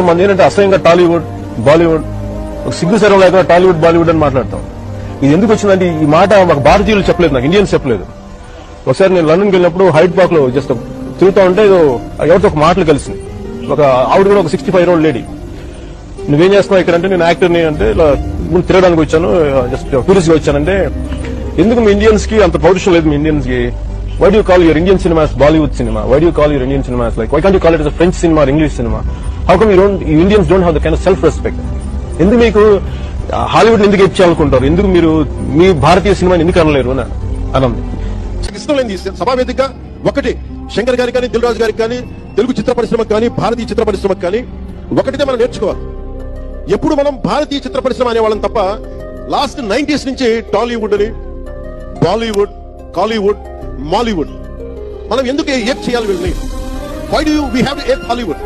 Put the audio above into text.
మన ఏంటంటే అసహ్యంగా టాలీవుడ్ బాలీవుడ్ సిగ్గు శరం లేకుండా టాలీవుడ్ బాలీవుడ్ అని మాట్లాడతాం. ఇది ఎందుకు వచ్చిందంటే ఈ మాట మాకు భారతీయులు చెప్పలేదు, నాకు ఇండియన్స్ చెప్పలేదు. ఒకసారి నేను లండన్కి వెళ్ళినప్పుడు హైడ్ పార్క్ లో జస్ట్ తిరుగుతా ఉంటే ఎవరితో ఒక మాటలు కలిసింది. ఆవిడ కూడా ఒక 65 year old లేడీ. నువ్వేం చేస్తున్నావు ఇక్కడ అంటే నేను యాక్టర్ని అంటే ఇలా తిరగడానికి వచ్చాను, జస్ట్ టూరిస్ట్ గా వచ్చానంటే ఎందుకు మీ ఇండియన్స్ కి అంత పౌరుషం లేదు మీ ఇండియన్స్ కి? Why do call your Indian cinemas Bollywood cinema? Why do call your Indian cinemas like why can't you call it French cinema or English cinema? How come you Indians don't have the kind of self respect? ఎందుకు మీకు Hollywood ఎందుకు ఇచ్చేయాలనుకుంటారు? ఎందుకు మీరు మీ భారతీయ సినిమాని ఎందుకు అనలేరు అని అనంది. ఇష్టం లేని సభావేదిక ఒకటి శంకర్ గారికి కానీ దిల్ రాజు గారికి కానీ తెలుగు చిత్ర పరిశ్రమకు కానీ భారతీయ చిత్ర పరిశ్రమకు కానీ ఒకటిదే మనం నేర్చుకోవాలి. ఎప్పుడు మనం భారతీయ చిత్ర పరిశ్రమ అనేవాళ్ళం తప్ప లాస్ట్ 90s నుంచి టాలీవుడ్ అని బాలీవుడ్ కాలీవుడ్ మాలీవుడ్ మనం ఎందుకు ఏం చేయాలి వీళ్ళని? Why do we have to ape Hollywood?